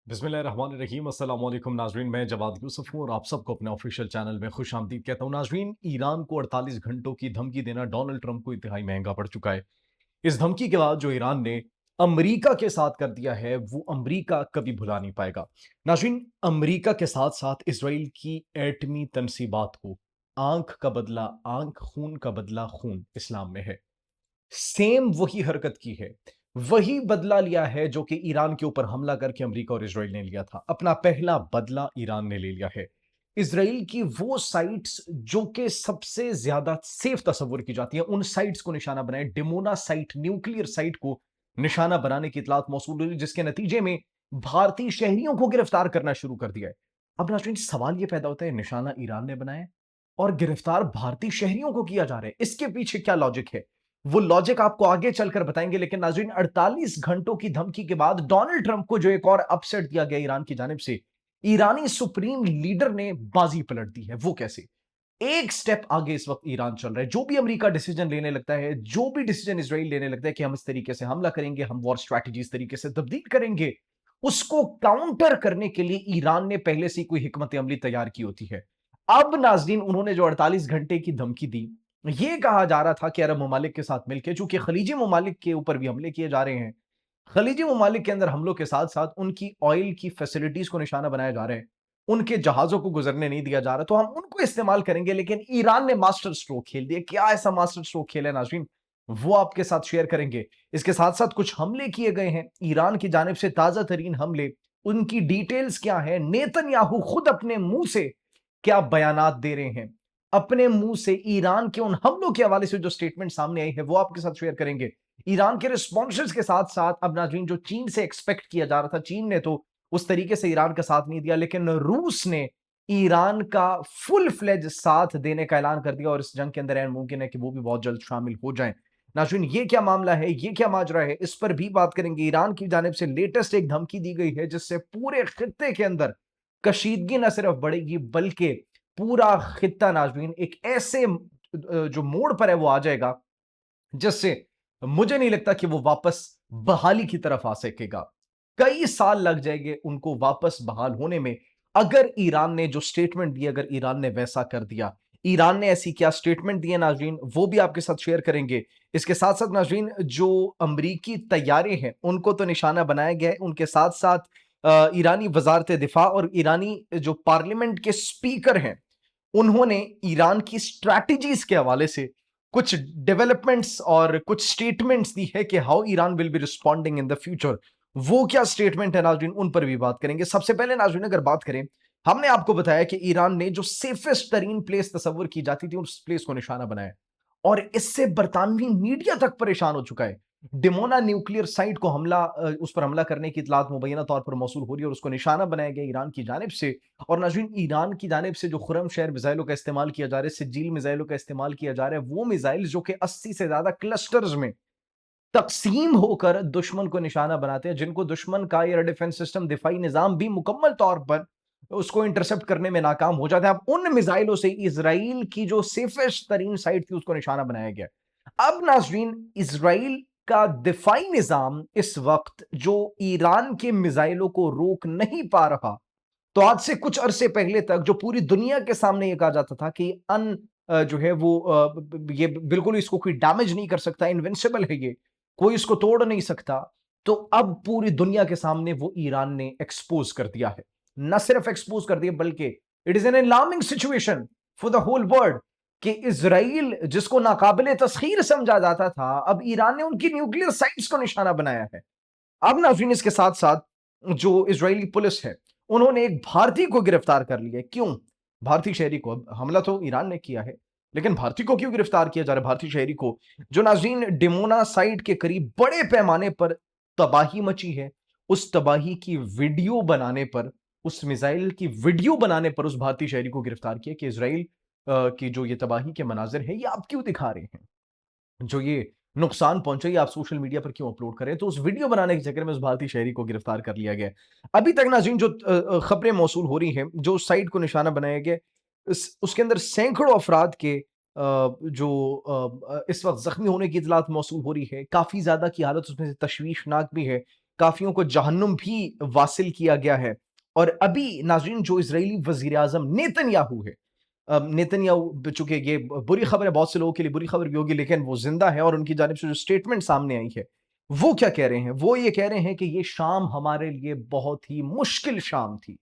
बिस्मिल्लाहिर्रहमानिर्रहीम अस्सलाम वालेकुम नाजरीन, मैं जवाद यूसुफ हूँ और आप सबको अपने ऑफिशियल चैनल में खुश आमदीद कहता हूँ। नाजरीन, ईरान को 48 घंटों की धमकी देना डोनाल्ड ट्रंप को इंतहाई महंगा पड़ चुका है। इस धमकी के बाद जो ईरान ने अमेरिका के साथ कर दिया है वो अमेरिका कभी भुला नहीं पाएगा। नाजरीन, अमेरिका के साथ साथ इसराइल की एटमी तनसीबात को आंख का बदला आंख, खून का बदला खून इस्लाम में है। सेम वही हरकत की है, वही बदला लिया है जो कि ईरान के ऊपर हमला करके अमेरिका और इजराइल ने लिया था। अपना पहला बदला ईरान ने ले लिया है। इजराइल की वो साइट्स जो कि सबसे ज्यादा सेफ तस्वुर की जाती है, उन साइट्स को निशाना बनाए। डिमोना साइट, न्यूक्लियर साइट को निशाना बनाने की इतलात मौसूल हुई, जिसके नतीजे में भारतीय शहरियों को गिरफ्तार करना शुरू कर दिया है। अब नाज़रीन, सवाल यह पैदा होता है, निशाना ईरान ने बनाया और गिरफ्तार भारतीय शहरियों को किया जा रहा है, इसके पीछे क्या लॉजिक है? वो लॉजिक आपको आगे चलकर बताएंगे। लेकिन नाज़रीन, 48 घंटों की धमकी के बाद डोनाल्ड ट्रंप को जो एक और अपसेट दिया गया ईरान की जानिब से, ईरानी सुप्रीम लीडर ने बाजी पलट दी है। वो कैसे? एक स्टेप आगे इस वक्त ईरान चल रहा है। जो भी अमेरिका डिसीजन लेने लगता है, जो भी डिसीजन इसराइल लेने लगता है कि हम इस तरीके से हमला करेंगे, हम वॉर स्ट्रैटेजी इस तरीके से तब्दील करेंगे, उसको काउंटर करने के लिए ईरान ने पहले से कोई हिकमत अमली तैयार की होती है। अब नाजरीन, उन्होंने जो 48 घंटे की धमकी दी, यह कहा जा रहा था कि अरब ममालिक के साथ मिलकर, चूंकि खलीजी ममालिक के ऊपर भी हमले किए जा रहे हैं, खलीजी ममालिक के अंदर हमलों के साथ साथ उनकी ऑयल की फैसिलिटीज को निशाना बनाया जा रहा है, उनके जहाजों को गुजरने नहीं दिया जा रहा, तो हम उनको इस्तेमाल करेंगे। लेकिन ईरान ने मास्टर स्ट्रोक खेल दिया। क्या ऐसा मास्टर स्ट्रोक खेला है नाजरीन, वो आपके साथ शेयर करेंगे। इसके साथ साथ कुछ हमले किए गए हैं ईरान की जानिब से, ताजा तरीन हमले, उनकी डिटेल्स क्या है, नेतन्याहू खुद अपने मुंह से क्या बयानात दे रहे हैं, अपने मुंह से ईरान के उन हमलों के हवाले से जो स्टेटमेंट सामने आई है, वो आपके साथ शेयर करेंगे। ईरान के रिस्पॉन्सेस के साथ साथ अब नाजरीन, जो चीन से एक्सपेक्ट किया जा रहा था, चीन ने तो उस तरीके से ईरान का साथ नहीं दिया, लेकिन रूस ने ईरान का फुल फ्लेज साथ देने का ऐलान कर दिया और इस जंग के अंदर ऐन मुमकिन है कि वो भी बहुत जल्द शामिल हो जाएं। नाज़रीन, ये क्या मामला है, ये क्या माजरा है, इस पर भी बात करेंगे। ईरान की जानिब से लेटेस्ट एक धमकी दी गई है जिससे पूरे खित्ते के अंदर कशीदगी न सिर्फ बढ़ेगी बल्कि पूरा खित्ता नाज़रीन एक ऐसे जो मोड़ पर है वो आ जाएगा जिससे मुझे नहीं लगता कि वो वापस बहाली की तरफ आ सकेगा। कई साल लग जाएंगे उनको वापस बहाल होने में। अगर ईरान ने जो स्टेटमेंट दिया, अगर ईरान ने वैसा कर दिया, ईरान ने ऐसी क्या स्टेटमेंट दी है नाजरीन, वो भी आपके साथ शेयर करेंगे। इसके साथ साथ नाजरीन, जो अमरीकी तैयारे हैं उनको तो निशाना बनाया गया है, उनके साथ साथ ईरानी वजारत दिफा और ईरानी जो पार्लियामेंट के स्पीकर हैं, उन्होंने ईरान की स्ट्रैटेजीज के हवाले से कुछ डेवलपमेंट्स और कुछ स्टेटमेंट्स दी है कि how Iran will be responding in the future. वो क्या स्टेटमेंट है नाजरीन, उन पर भी बात करेंगे। सबसे पहले नाजरीन, अगर बात करें, हमने आपको बताया कि ईरान ने जो सेफेस्ट तरीन प्लेस तस्वर की जाती थी उस प्लेस को निशाना बनाया और इससे बरतानवी मीडिया तक परेशान हो चुका है। डिमोना न्यूक्लियर साइट को उस पर हमला करने की इतलात मुबैना तौर पर मौसूल हो रही है और उसको निशाना बनाया गया ईरान की जानिब से। और नाज़रीन, ईरान की जानिब से जो खुरम शहर मिसाइलों का इस्तेमाल किया जा रहा है, सिज्जील मिसाइलों का इस्तेमाल किया जा रहा है, वो मिसाइल जो कि 80 से ज्यादा क्लस्टर्स में तकसीम होकर दुश्मन को निशाना बनाते हैं, जिनको दुश्मन का एयर डिफेंस सिस्टम, दिफाई निजाम भी मुकम्मल तौर पर उसको इंटरसेप्ट करने में नाकाम हो जाता है। अब उन मिसाइलों से इसराइल की जो सेफेस्ट तरीन साइट थी उसको निशाना बनाया गया। अब नाजरीन, इसराइल का दिफाई निजाम इस वक्त जो ईरान के मिसाइलों को रोक नहीं पा रहा, तो आज से कुछ अरसे पहले तक जो पूरी दुनिया के सामने ये कहा जाता था कि जो है वो ये बिल्कुल इसको कोई डैमेज नहीं कर सकता, इनविंसिबल है ये, कोई इसको तोड़ नहीं सकता, तो अब पूरी दुनिया के सामने वो ईरान ने एक्सपोज कर दिया है। न सिर्फ एक्सपोज कर दिया बल्कि it is an alarming situation for the whole world कि इसराइल जिसको नाकाबिले तस्खीर समझा जाता था, अब ईरान ने उनकी न्यूक्लियर साइट्स को निशाना बनाया है। अब नाज़रीन, इसके साथ साथ जो इजरायली पुलिस है, उन्होंने एक भारतीय को गिरफ्तार कर लिया है। क्यों? भारतीय शहरी को, अब हमला तो ईरान ने किया है, लेकिन भारतीय को क्यों गिरफ्तार किया जा रहा है? भारतीय शहरी को जो नाज़रीन डिमोना साइट के करीब बड़े पैमाने पर तबाही मची है, उस तबाही की वीडियो बनाने पर, उस मिसाइल की वीडियो बनाने पर उस भारतीय शहरी को गिरफ्तार किया कि इसराइल की जो ये तबाही के मनाजिर है, ये आप क्यों दिखा रहे हैं? जो ये नुकसान पहुंचा, ये आप सोशल मीडिया पर क्यों अपलोड करें? तो उस वीडियो बनाने के चक्कर में उस भारतीय शहरी को गिरफ्तार कर लिया गया। अभी तक नाज़रीन, जो खबरें मौसूल हो रही हैं, जो साइट को निशाना बनाया गया, उसके अंदर सैकड़ों अफराद के इस वक्त जख्मी होने की इतलात मौसूल हो रही है। काफी ज्यादा की हालत उसमें से तशवीशनाक भी है। काफियों को जहन्नुम भी वासिल किया गया है। और अभी नाज़रीन जो इजरायली वजीर आजम नेतन्याहू है, नेतन्याहू, चूंकि ये बुरी खबर है, बहुत से लोगों के लिए बुरी खबर भी होगी, लेकिन वो जिंदा है और उनकी जानिब से जो स्टेटमेंट सामने आई है वो क्या कह रहे हैं? वो ये कह रहे हैं कि ये शाम हमारे लिए बहुत ही मुश्किल शाम थी।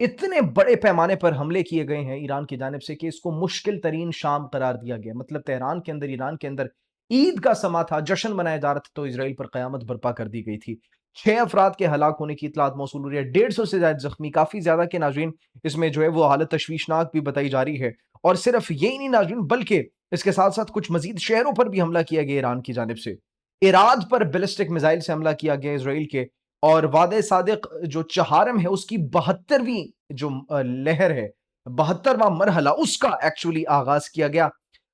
इतने बड़े पैमाने पर हमले किए गए हैं ईरान की जानिब से कि इसको मुश्किल तरीन शाम करार दिया गया। मतलब तेहरान के अंदर, ईरान के अंदर ईद का समा था, जश्न मनाया जा रहा था, तो इसराइल पर कयामत बर्पा कर दी गई थी। 6 अफराद के हलाक होने की इतलात मौसूल हो रही है, 150 से ज्यादा जख्मी, काफी ज्यादा के नाज़रीन इसमें जो है वो हालत तशवीशनाक भी बताई जा रही है। और सिर्फ यही नहीं नाज़रीन, बल्कि इसके साथ साथ कुछ मजीद शहरों पर भी हमला किया गया ईरान की जानिब से। इराद पर बैलिस्टिक मिसाइल से हमला किया गया इसराइल के। और वादे सादिक जो चहारम है उसकी 72वीं जो लहर है, 72वां मरहला, उसका एक्चुअली आगाज किया गया।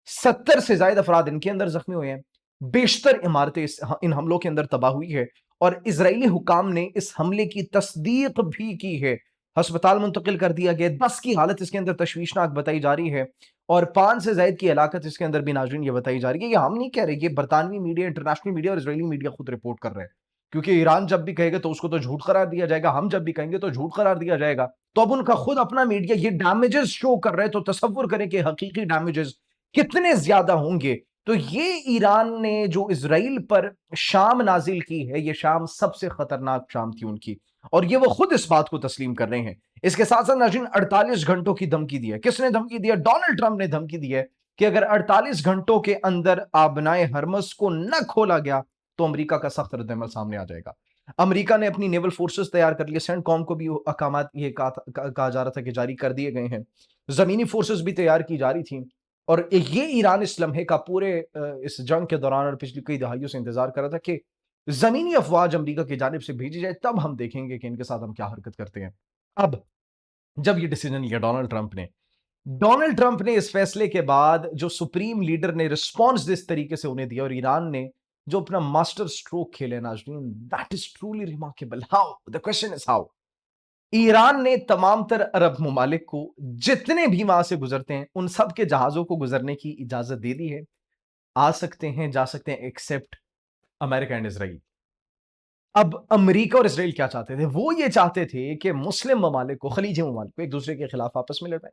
70 से ज्यादा अफराद इनके अंदर जख्मी हुए हैं। बेशतर इमारतें इन हमलों के अंदर तबाह हुई है और इजरायली हुकाम ने इस हमले की तस्दीक भी की है। अस्पताल मुंतकिल कर दिया गया, 10 की हालत इसके अंदर तशवीशनाक बताई जा रही है और 5 से ज्यादा की हलाकत इसके अंदर भी नाज़रीन ये बताई जा रही है। ये हम नहीं कह रहे, ये बरतानवी मीडिया, इंटरनेशनल मीडिया और इजरायली मीडिया खुद रिपोर्ट कर रहे हैं। क्योंकि ईरान जब भी कहेगा तो उसको तो झूठ करार दिया जाएगा, हम जब भी कहेंगे तो झूठ करार दिया जाएगा। तो अब उनका खुद अपना मीडिया ये डैमेजेस शो कर रहे हैं, तो तसव्वुर करें कि हकीकी डैमेजेस कितने ज्यादा होंगे। तो ये ईरान ने जो इजराइल पर शाम नाजिल की है, ये शाम सबसे खतरनाक शाम थी उनकी, और ये वो खुद इस बात को तस्लीम कर रहे हैं। इसके साथ साथ नाज़रीन 48 घंटों की धमकी दी है। किसने धमकी दी है? डोनाल्ड ट्रंप ने धमकी दी है कि अगर 48 घंटों के अंदर आबनाए हरमस को न खोला गया तो अमेरिका का सख्त रद्दमल सामने आ जाएगा। अमेरिका ने अपनी नेवल फोर्सेस तैयार कर लिए, सेंटकॉम को भी अहकामात ये कहा जा रहा था कि जारी कर दिए गए हैं। जमीनी फोर्सेस भी तैयार की जा रही थी और ये ईरान इस लम्हे का पूरे इस जंग के दौरान और पिछली कई दहाइयों से इंतजार कर रहा था कि जमीनी अफवाज अमेरिका की जानिब से भेजी जाए, तब हम देखेंगे कि इनके साथ हम क्या हरकत करते हैं। अब जब ये डिसीजन लिया डोनाल्ड ट्रंप ने इस फैसले के बाद जो सुप्रीम लीडर ने रिस्पॉन्स जिस तरीके से उन्हें दिया और ईरान ने जो अपना मास्टर स्ट्रोक खेले नाज़रीन, that is truly remarkable. How? The question is how. Iran ने तमाम तर अरब ममालिक को जितने भी वहां से गुजरते हैं उन सब के जहाजों को गुजरने की इजाजत दे दी है। आ सकते हैं, जा सकते हैं, एक्सेप्ट अमेरिका एंड इसराइल। अब अमेरिका और इसराइल क्या चाहते थे? वो ये चाहते थे कि मुस्लिम ममालिक को, खलीजी ममालिक को एक दूसरे के खिलाफ आपस में लड़ाएं,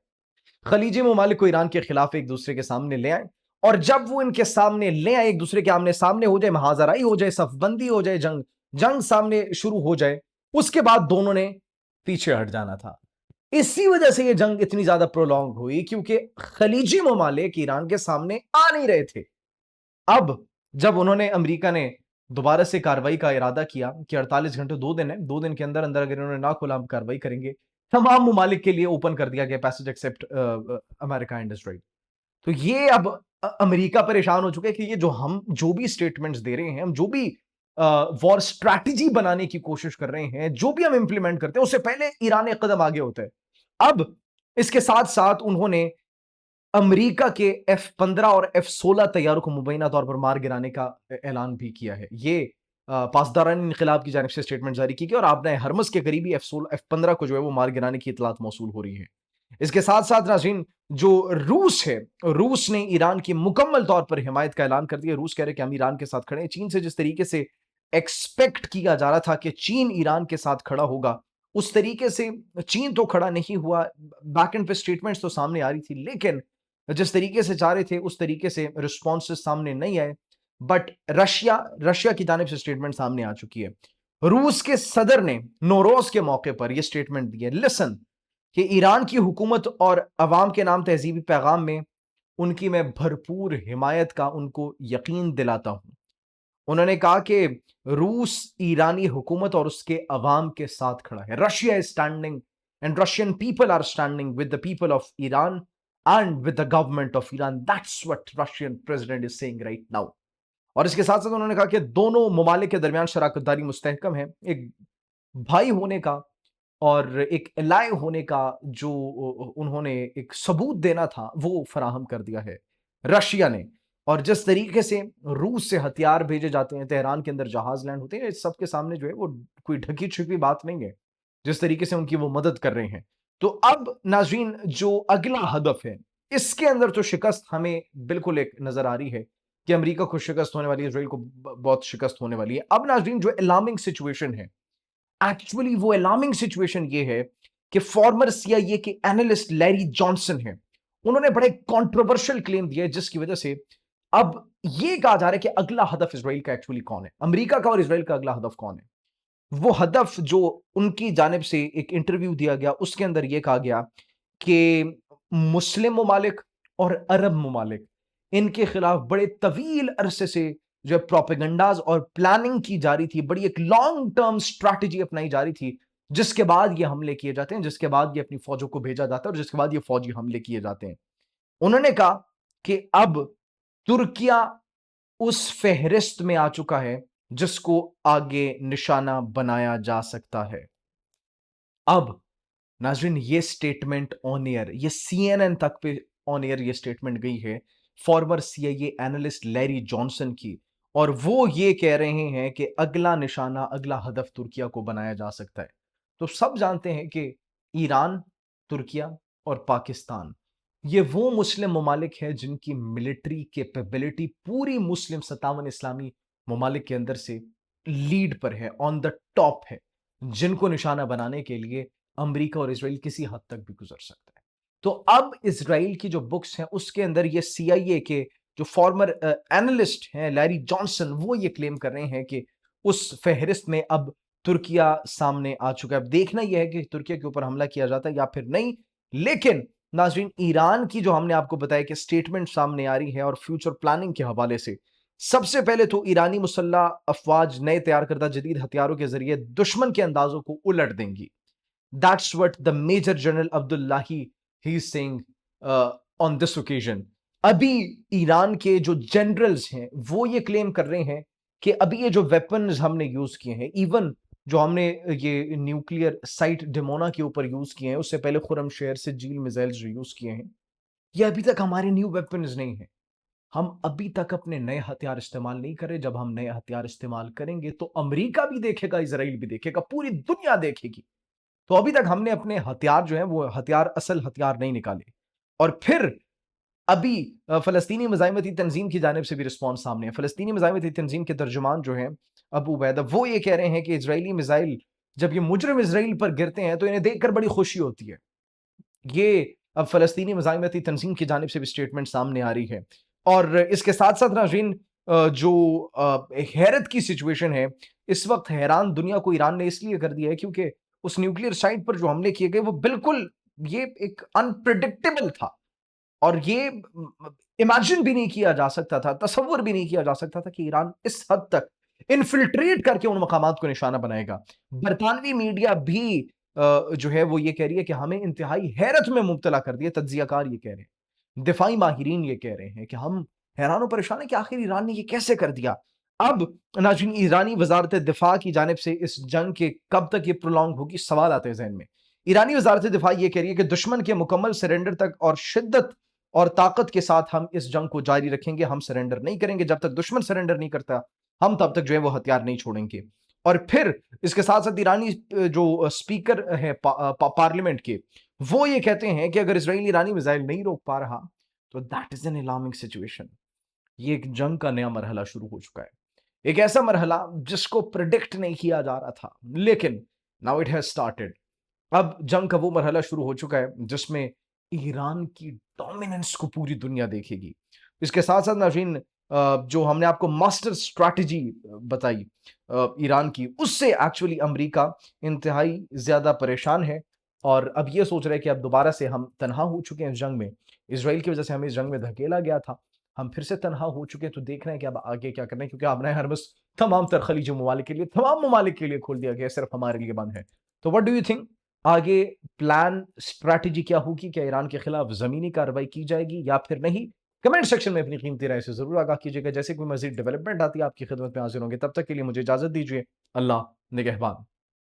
खलीजी ममालिक को ईरान के खिलाफ एक दूसरे के सामने ले आए, और जब वो इनके सामने ले आए, एक दूसरे के आमने सामने हो जाए, महाजराई हो जाए, सफबंदी हो जाए, जंग जंग सामने शुरू हो जाए, उसके बाद दोनों ने पीछे हट जाना था। इसी वजह से ये जंग इतनी ज्यादा प्रोलॉन्ग हुई, क्योंकि खलीजी ममालिक ईरान के सामने आ नहीं रहे थे। अब जब उन्होंने, अमेरिका ने दोबारा से कार्रवाई का इरादा किया कि 48 घंटे, 2 दिन है, 2 दिन के अंदर अंदर अगर इन्होंने ना खुला, हम कार्रवाई करेंगे, तमाम ममालिक के लिए ओपन कर दिया गया passage except America and Israel. तो ये अब अमेरिका परेशान हो चुके हैं कि ये हम जो भी स्टेटमेंट्स दे रहे हैं, हम जो भी वॉर स्ट्रैटेजी बनाने की कोशिश कर रहे हैं, जो भी हम इंप्लीमेंट करते हैं, उससे पहले ईरान एक कदम आगे होता है। अब इसके साथ साथ उन्होंने अमेरिका के F-15 और F-16 तैयारों को मुबैना तौर पर मार गिराने का ऐलान भी किया है। ये पासदारान इनकलाब की जानिब से स्टेटमेंट जारी की गई और आपने हरमस के करीबी F-15 को जो है वो मार गिराने की इतलात मौसूल हो रही है। इसके साथ साथ नाज़रीन जो रूस है, रूस ने ईरान की मुकम्मल तौर पर हिमायत का ऐलान कर दिया। रूस कह रहे कि हम ईरान के साथ खड़े हैं। चीन से जिस तरीके से एक्सपेक्ट किया जा रहा था कि चीन ईरान के साथ खड़ा होगा, उस तरीके से चीन तो खड़ा नहीं हुआ। बैक एंड पे स्टेटमेंट्स तो सामने आ रही थी, लेकिन जिस तरीके से चाह रहे थे उस तरीके से रिस्पॉन्सेस सामने नहीं आए। बट रशिया की जानिब से स्टेटमेंट सामने आ चुकी है। रूस के सदर ने नौरोज के मौके पर यह स्टेटमेंट दी है, लिसन, कि ईरान की हुकूमत और अवाम के नाम तहजीबी पैगाम में उनकी मैं भरपूर हिमायत का उनको यकीन दिलाता हूं। उन्होंने कहा कि रूस ईरानी हुकूमत और उसके अवाम के साथ खड़ा है। Russia is standing and Russian people are standing with the people of Iran and with the government of Iran. That's what Russian president is saying right now. और इसके साथ साथ उन्होंने कहा कि दोनों ममालिक के दरमियान शराकतदारी मुस्तहकम है। एक भाई होने का और एक एलाय होने का जो उन्होंने एक सबूत देना था, वो फराहम कर दिया है रशिया ने। और जिस तरीके से रूस से हथियार भेजे जाते हैं, तेहरान के अंदर जहाज लैंड होते हैं, इस सब के सामने जो है वो कोई ढकी छुपी बात नहीं है, जिस तरीके से उनकी वो मदद कर रहे हैं। तो अब नाज़रीन जो अगला हदफ है, इसके अंदर तो शिकस्त हमें बिल्कुल एक नजर आ रही है। कि अमेरिका को शिकस्त होने वाली है, इसराइल को बहुत शिकस्त होने वाली है। अब नाज़रीन जो अलार्मिंग सिचुएशन है, एक्चुअली वो अलार्मिंग सिचुएशन ये है कि फॉर्मर सीआईए के एनालिस्ट लैरी जॉनसन है, उन्होंने बड़े कंट्रोवर्शियल क्लेम दिए जिसकी वजह से अब ये कहा जा रहा है कि अगला हदफ इसराइल का एक्चुअली कौन है, अमेरिका का और इसराइल का अगला हदफ कौन है। वो हदफ जो उनकी जानिब से एक इंटरव्यू दिया गया उसके अंदर यह कहा गया कि मुस्लिम ममालिक और अरब ममालिक इनके खिलाफ बड़े तवील अरसे से जो है प्रोपेगंडाज और प्लानिंग की जा रही थी, बड़ी एक लॉन्ग टर्म स्ट्रैटेजी अपनाई जा रही थी, जिसके बाद ये हमले किए जाते हैं, जिसके बाद ये अपनी फौजों को भेजा जाता है और जिसके बाद ये फौजी हमले किए जाते हैं। उन्होंने कहा कि अब तुर्किया उस फेहरिस्त में आ चुका है जिसको आगे निशाना बनाया जा सकता है। अब नाज़रीन ये स्टेटमेंट ऑन एयर, ये सीएनएन तक पे ऑन एयर ये स्टेटमेंट गई है farmer CIA analyst Larry Johnson की, और वो ये कह रहे हैं कि अगला निशाना, अगला हदफ तुर्किया को बनाया जा सकता है। तो सब जानते हैं कि ईरान, तुर्किया और पाकिस्तान ये वो मुस्लिम ममालिक हैं जिनकी मिलिट्री कैपेबिलिटी पूरी मुस्लिम 57 इस्लामी ममालिक के अंदर से लीड पर है, ऑन द टॉप है, जिनको निशाना बनाने के लिए अमेरिका और इजराइल किसी हद तक भी गुजर सकता है। तो अब इजराइल की जो बुक्स हैं उसके अंदर ये सीआईए के जो फॉर्मर एनालिस्ट हैं लैरी जॉनसन, वो ये क्लेम कर रहे हैं कि उस फहरिस्त में अब तुर्किया सामने आ चुका है। अब देखना यह है कि तुर्किया के ऊपर हमला किया जाता है या फिर नहीं। लेकिन नाजरीन ईरान की जो हमने आपको बताया कि स्टेटमेंट सामने आ रही है और फ्यूचर प्लानिंग के हवाले से, सबसे पहले तो ईरानी मुसल्ला अफवाज नए तैयार करदा जदीद हथियारों के जरिए दुश्मन के अंदाजों को उलट देंगी। That's what the Major General Abdullahi he is saying on this occasion. अभी ईरान के जो जनरल्स हैं वो ये क्लेम कर रहे हैं कि अभी ये जो वेपन्स हमने यूज किए हैं, इवन जो हमने ये न्यूक्लियर साइट डिमोना के ऊपर यूज किए हैं, उससे पहले खुरम शहर से जील मिसाइल्स जो यूज किए हैं, ये अभी तक हमारे न्यू वेपन्स नहीं है। हम अभी तक अपने नए हथियार इस्तेमाल नहीं कर रहे। जब हम नए हथियार इस्तेमाल करेंगे तो अमेरिका भी देखेगा, इसराइल भी देखेगा, पूरी दुनिया देखेगी। तो अभी तक हमने अपने हथियार जो है वो हथियार, असल हथियार नहीं निकाले। और फिर अभी फ़लस्तीनी मज़ाहमती तंज़ीम की जानिब से भी रिस्पॉन्स सामने है। फ़लस्तीनी मज़ाहमती तंज़ीम के तर्जुमान जो हैं अबू उबैदा, वो ये कह रहे हैं कि इज़राइली मिसाइल जब ये मुजरिम इज़राइल पर गिरते हैं तो इन्हें देखकर बड़ी खुशी होती है। ये अब फ़लस्तीनी मज़ाहमती तंज़ीम की जानिब से भी स्टेटमेंट सामने आ रही है। और इसके साथ-साथ नाज़रीन जो हैरत की सिचुएशन है, इस वक़्त हैरान दुनिया को ईरान ने इसलिए कर दिया है क्योंकि उस न्यूक्लियर साइट पर जो हमले किए गए वो बिल्कुल ये एक अनप्रेडिक्टेबल था, और ये इमेजिन भी नहीं किया जा सकता था, तसव्वुर भी नहीं किया जा सकता था कि ईरान इस हद तक इन्फिल्ट्रेट करके उन मकामात को निशाना बनाएगा। बरतानवी मीडिया भी जो है वो ये कह रही है कि हमें इंतहाई हैरत में मुब्तला कर दिया, तज्जियाकार ये कह रहे हैं, दिफाई माहिरीन ये कह रहे हैं कि हम हैरान और परेशान हैं कि आखिर ईरान ने ये कैसे कर दिया। अब नाज़रीन ईरानी वज़ारत दिफा की जानिब से इस जंग के कब तक ये प्रोलॉन्ग होगी, सवाल आते हैं ज़हन में। ईरानी वज़ारत दिफा ये कह रही है कि दुश्मन के मुकम्मल सरेंडर तक और शिद्दत और ताकत के साथ हम इस जंग को जारी रखेंगे, हम सरेंडर नहीं करेंगे। जब तक दुश्मन सरेंडर नहीं करता, हम तब तक जो है वो हथियार नहीं छोड़ेंगे। और फिर इसके साथ-साथ ईरानी जो स्पीकर हैं पार्लियामेंट के, वो ये कहते हैं कि अगर इज़राइल ईरानी मिसाइल नहीं रोक पा रहा, तो that is an alarming situation. ये एक जंग का नया मरहला शुरू हो चुका है। एक ऐसा मरहला जिसको प्रेडिक्ट नहीं किया जा रहा था, लेकिन नाउ इट हैज़ स्टार्टेड। अब जंग का वो मरहला शुरू हो चुका है जिसमें ईरान की डोमिनेंस को पूरी दुनिया देखेगी। इसके साथ-साथ नाज़रीन जो हमने आपको मास्टर स्ट्रैटेजी बताई ईरान की, उससे एक्चुअली अमेरिका इंतहाई ज़्यादा परेशान है और अब ये सोच रहे हैं कि अब दोबारा से हम तन्हा हो चुके हैं इस जंग में। इज़राइल की वज़ह से हमें इस जंग में धकेला गया था। हम फिर से तन्हा हो चुके हैं, तो देख रहे हैं कि अब आगे क्या करना है, क्योंकि अब हरमुज़ तमाम तर खलीजी ममालिक के लिए, तमाम ममालिक के लिए खोल दिया गया है, सिर्फ़ हमारे लिए बंद है। तो व्हाट डू यू थिंक, आगे प्लान स्ट्रैटेजी क्या होगी? क्या ईरान के खिलाफ ज़मीनी कार्रवाई की जाएगी या फिर नहीं? कमेंट सेक्शन में अपनी कीमती राय से ज़रूर आगाह कीजिएगा। जैसे कोई मज़ीद डेवलपमेंट आती है आपकी खिदमत में हाज़िर होंगे। तब तक के लिए मुझे इजाज़त दीजिए। अल्लाह निगहबान।